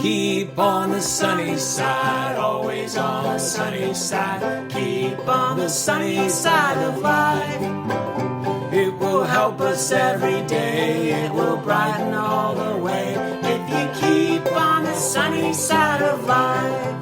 Keep on the sunny side, always on the sunny side. Keep on the sunny side of life. It will help us every day, it will brighten all the way. If you keep on the sunny side of life.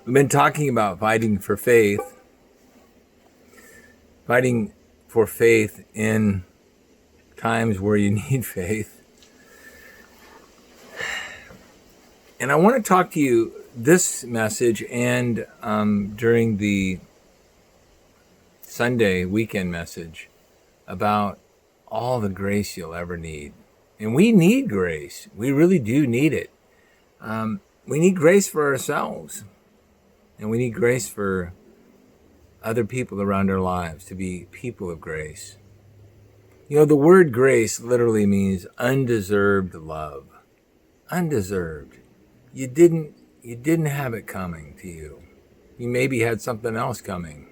We've been talking about fighting for faith in times where you need faith. And I want to talk to you this message and during the Sunday weekend message about all the grace you'll ever need. And we need grace. We really do need it. We need grace for ourselves. And we need grace for other people around our lives, to be people of grace. You know, the word grace literally means undeserved love. Undeserved. You didn't have it coming to you. You maybe had something else coming.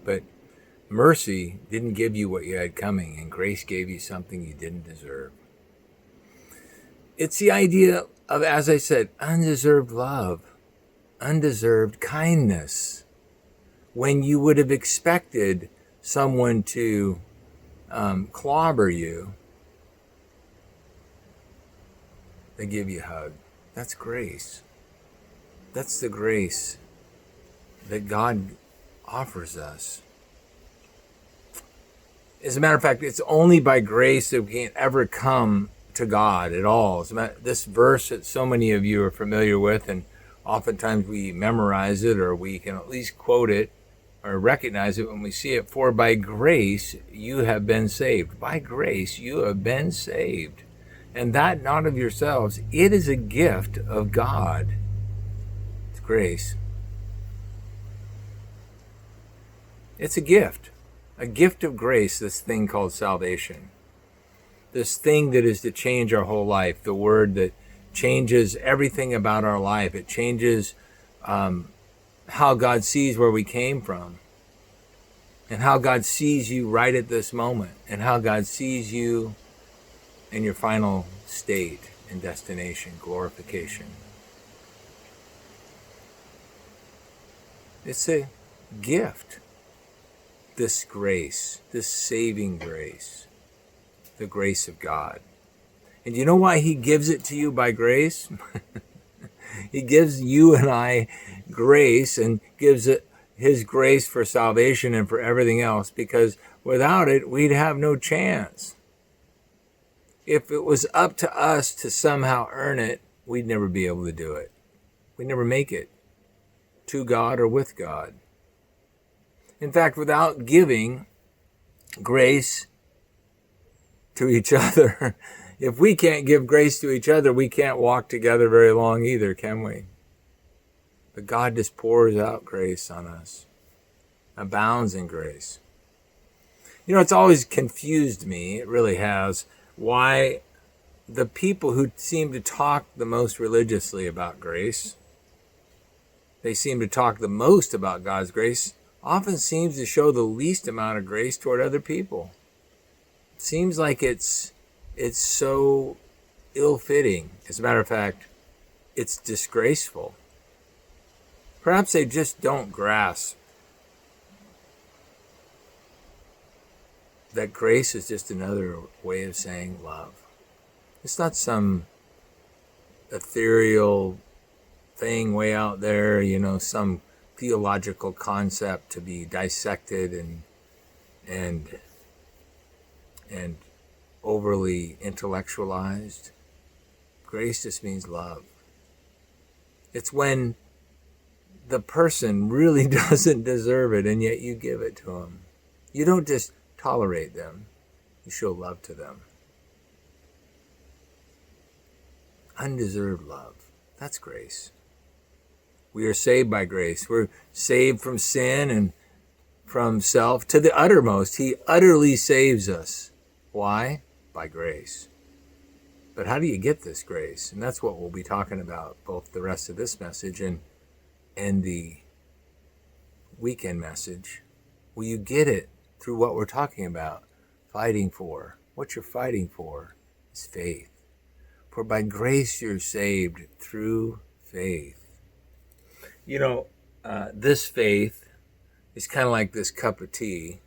But mercy didn't give you what you had coming, and grace gave you something you didn't deserve. It's the idea of, as I said, undeserved love. Undeserved kindness, when you would have expected someone to clobber you, they give you a hug. That's grace. That's the grace that God offers us. As a matter of fact, it's only by grace that we can ever come to God at all. This verse that so many of you are familiar with, and oftentimes we memorize it, or we can at least quote it or recognize it when we see it. For by grace you have been saved. By grace you have been saved. And that not of yourselves. It is a gift of God. It's grace. It's a gift of grace, this thing called salvation. This thing that is to change our whole life, the word that changes everything about our life. It changes how God sees where we came from, and how God sees you right at this moment, and how God sees you in your final state and destination, glorification. It's a gift, this grace, this saving grace, the grace of God. And you know why he gives it to you by grace? He gives you and I grace, and gives it his grace for salvation and for everything else, because without it, we'd have no chance. If it was up to us to somehow earn it, we'd never be able to do it. We'd never make it to God or with God. In fact, without giving grace to each other, if we can't give grace to each other, we can't walk together very long either, can we? But God just pours out grace on us, abounds in grace. You know, it's always confused me, it really has, why the people who seem to talk the most religiously about grace, they seem to talk the most about God's grace, often seems to show the least amount of grace toward other people. It seems like it's so ill-fitting. As a matter of fact, it's disgraceful. Perhaps they just don't grasp that grace is just another way of saying love. It's not some ethereal thing way out there, some theological concept to be dissected and overly intellectualized. Grace just means love. It's when the person really doesn't deserve it and yet you give it to them. You don't just tolerate them, you show love to them. Undeserved love. That's grace. We are saved by grace. We're saved from sin and from self to the uttermost. He utterly saves us. Why? By grace. But how do you get this grace? And that's what we'll be talking about, both the rest of this message and the weekend message. Will you get it through what we're talking about? Fighting for. What you're fighting for is faith. For by grace you're saved through faith. This faith is kind of like this cup of tea.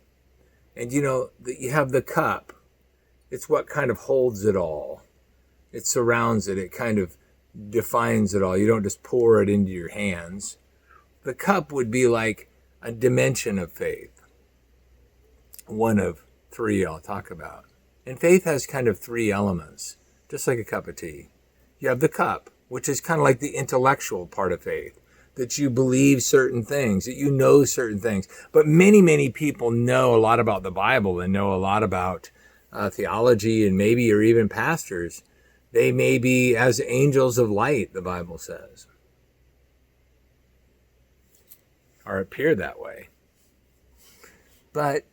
And you have the cup. It's what kind of holds it all. It surrounds it. It kind of defines it all. You don't just pour it into your hands. The cup would be like a dimension of faith. One of three I'll talk about. And faith has kind of three elements, just like a cup of tea. You have the cup, which is kind of like the intellectual part of faith, that you believe certain things, that you know certain things. But many, many people know a lot about the Bible and know a lot about theology, and maybe you're even pastors. They may be as angels of light, the Bible says, or appear that way. But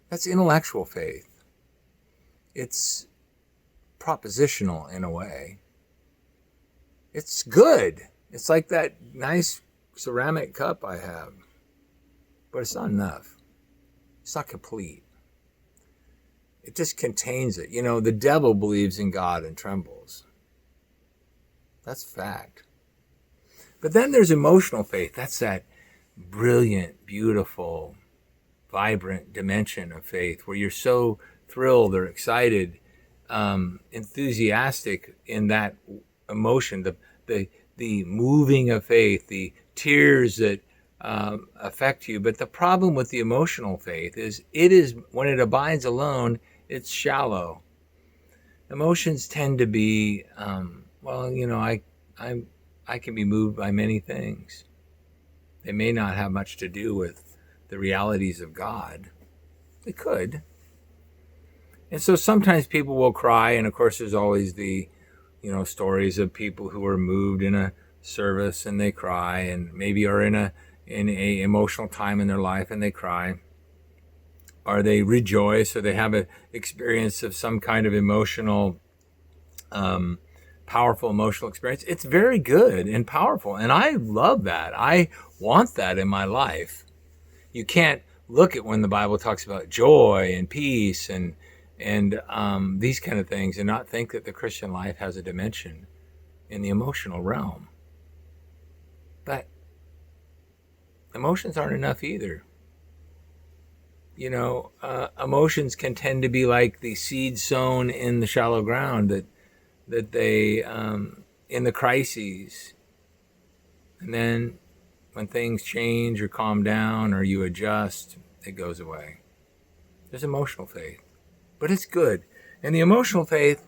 that's intellectual faith. It's propositional in a way. It's good. It's like that nice ceramic cup I have. But it's not enough. It's not complete. It just contains it. The devil believes in God and trembles. That's fact. But then there's emotional faith. That's that brilliant, beautiful, vibrant dimension of faith where you're so thrilled or excited, enthusiastic in that emotion, the moving of faith, the tears that affect you. But the problem with the emotional faith is when it abides alone, it's shallow. Emotions tend to be, I can be moved by many things. They may not have much to do with the realities of God. They could. And so sometimes people will cry, and of course there's always the, stories of people who are moved in a service and they cry, and maybe are in a emotional time in their life and they cry. Or they rejoice, or they have an experience of some kind of emotional, powerful emotional experience. It's very good and powerful, and I love that. I want that in my life. You can't look at when the Bible talks about joy and peace and these kind of things and not think that the Christian life has a dimension in the emotional realm. But emotions aren't enough either. Emotions can tend to be like the seed sown in the shallow ground that they, in the crises. And then when things change or calm down or you adjust, it goes away. There's emotional faith, but it's good. And the emotional faith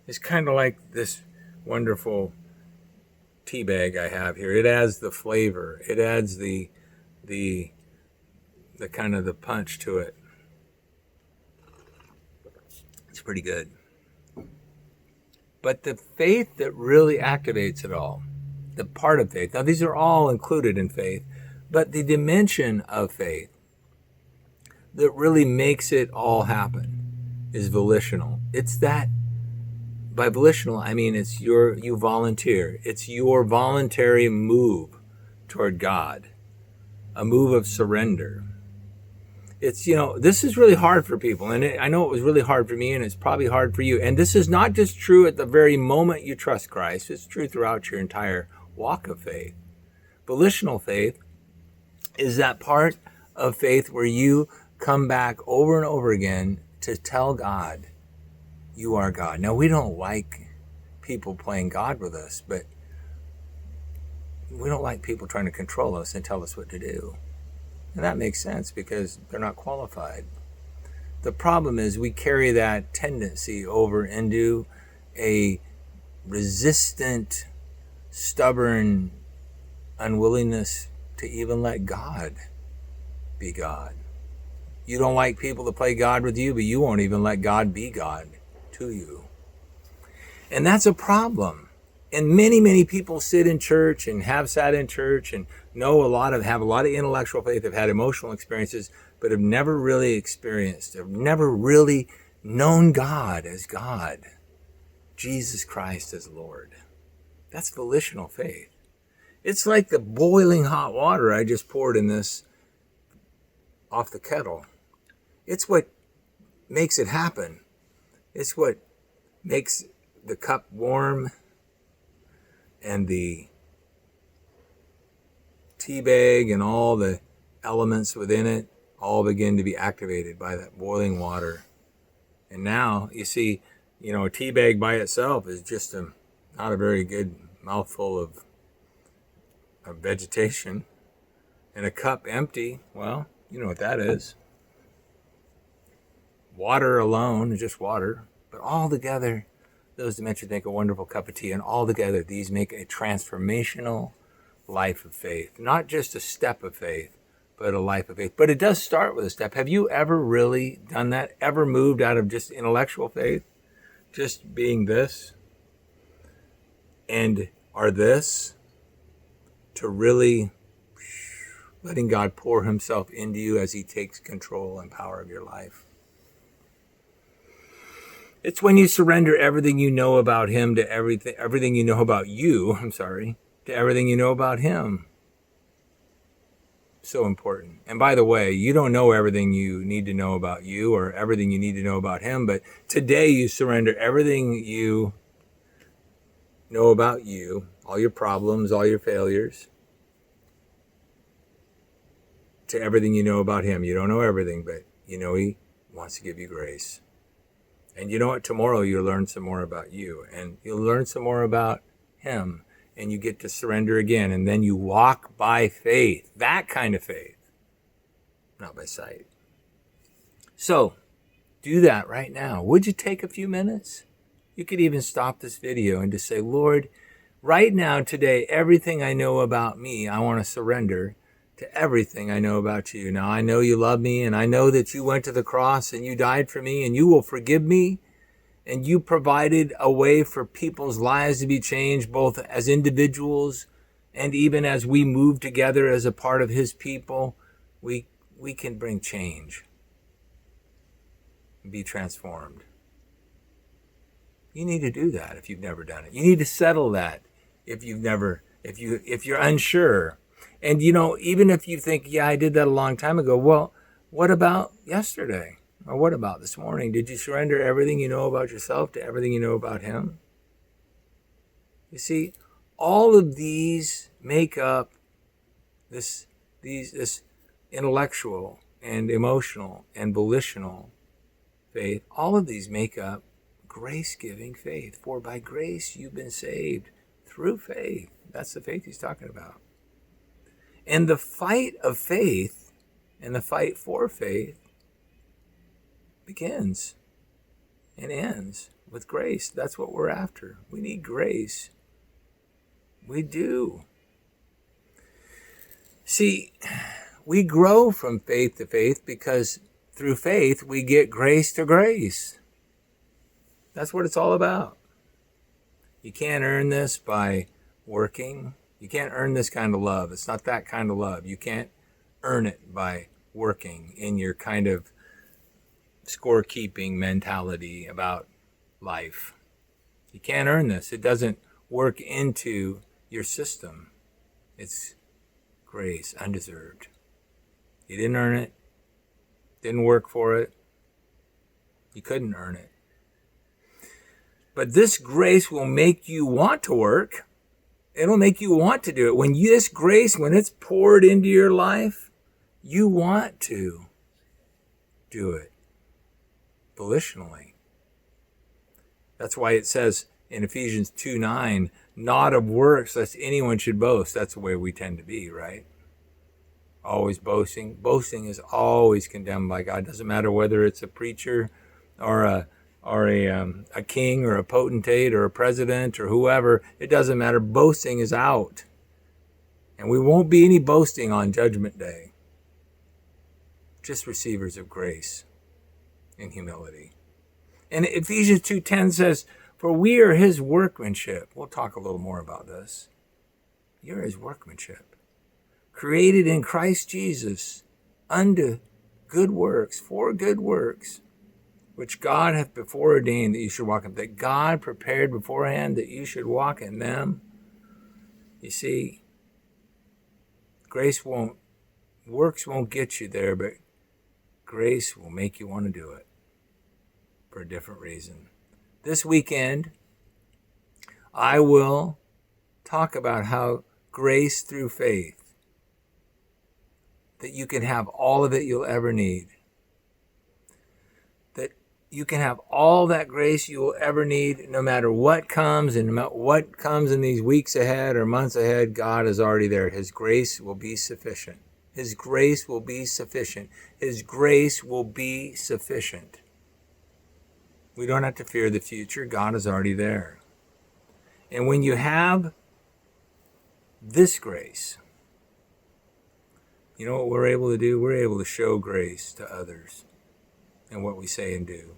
is kind of like this wonderful tea bag I have here. It adds the flavor. It adds the kind of the punch to it. It's pretty good. But the faith that really activates it all, the part of faith, now these are all included in faith, but the dimension of faith that really makes it all happen is volitional. It's that, by volitional, I mean you volunteer. It's your voluntary move toward God, a move of surrender. It's, this is really hard for people. And I know it was really hard for me, and it's probably hard for you. And this is not just true at the very moment you trust Christ. It's true throughout your entire walk of faith. Volitional faith is that part of faith where you come back over and over again to tell God, you are God. Now, we don't like people playing God with us, but we don't like people trying to control us and tell us what to do. And that makes sense because they're not qualified. The problem is we carry that tendency over into a resistant, stubborn unwillingness to even let God be God. You don't like people to play God with you, but you won't even let God be God to you. And that's a problem. And many, many people sit in church and have sat in church and have a lot of intellectual faith, have had emotional experiences, but have never really experienced, have never really known God as God, Jesus Christ as Lord. That's volitional faith. It's like the boiling hot water I just poured in this off the kettle. It's what makes it happen. It's what makes the cup warm and the tea bag and all the elements within it all begin to be activated by that boiling water. And now, you see, a tea bag by itself is just not a very good mouthful of vegetation. And a cup empty, well, you know what that is. Water alone is just water. But all together, those dimensions make a wonderful cup of tea. And all together, these make a transformational life of faith. Not just a step of faith, but a life of faith. But it does start with a step. Have you ever really done that? Ever moved out of just intellectual faith? Just being this? And are this? To really letting God pour himself into you as he takes control and power of your life. It's when you surrender everything you know about him to everything you know about you, to everything you know about him. So important. And by the way, you don't know everything you need to know about you or everything you need to know about him, but today you surrender everything you know about you, all your problems, all your failures, to everything you know about him. You don't know everything, but you know he wants to give you grace. And you know what? Tomorrow you'll learn some more about you, and you'll learn some more about him, and you get to surrender again, and then you walk by faith. That kind of faith, not by sight. So, do that right now. Would you take a few minutes? You could even stop this video and just say, Lord, right now, today, everything I know about me, I want to surrender to everything I know about you. Now, I know you love me, and I know that you went to the cross and you died for me, and you will forgive me, and you provided a way for people's lives to be changed, both as individuals and even as we move together as a part of his people. We can bring change and be transformed. You need to do that if you've never done it. You need to settle that if you're unsure. And even if you think, yeah, I did that a long time ago, well, what about yesterday? Or what about this morning? Did you surrender everything you know about yourself to everything you know about him? You see, all of these make up this intellectual and emotional and volitional faith. All of these make up grace-giving faith. For by grace you've been saved through faith. That's the faith he's talking about. And the fight of faith and the fight for faith begins and ends with grace. That's what we're after. We need grace. We do. See, we grow from faith to faith because through faith we get grace to grace. That's what it's all about. You can't earn this by working. You can't earn this kind of love. It's not that kind of love. You can't earn it by working in your kind of scorekeeping mentality about life. You can't earn this. It doesn't work into your system. It's grace, undeserved. You didn't earn it. Didn't work for it. You couldn't earn it. But this grace will make you want to work. It'll make you want to do it. When this grace, when it's poured into your life, you want to do it volitionally. That's why it says in Ephesians 2:9, not of works, lest anyone should boast. That's the way we tend to be, right? Always boasting. Boasting is always condemned by God. Doesn't matter whether it's a preacher or a king or a potentate or a president or whoever. It doesn't matter. Boasting is out. And we won't be any boasting on Judgment Day. Just receivers of grace and humility. And Ephesians 2:10 says, for we are his workmanship. We'll talk a little more about this. You're his workmanship. Created in Christ Jesus unto good works, for good works, which God hath before ordained that you should walk in. That God prepared beforehand that you should walk in them. You see, works won't get you there, but grace will make you want to do it for a different reason. This weekend, I will talk about how grace through faith, that you can have all of it you'll ever need. That you can have all that grace you will ever need, no matter what comes, and no matter what comes in these weeks ahead or months ahead, God is already there. His grace will be sufficient. His grace will be sufficient. His grace will be sufficient. We don't have to fear the future. God is already there. And when you have this grace, you know what we're able to do? We're able to show grace to others in what we say and do.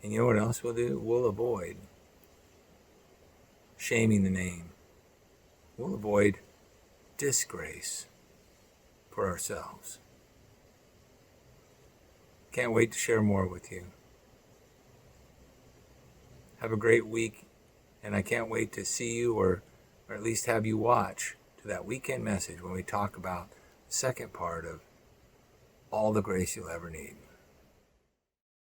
And you know what else we'll do? We'll avoid shaming the name. We'll avoid disgrace for ourselves. Can't wait to share more with you. Have a great week, and I can't wait to see you or at least have you watch to that weekend message when we talk about the second part of all the grace you'll ever need.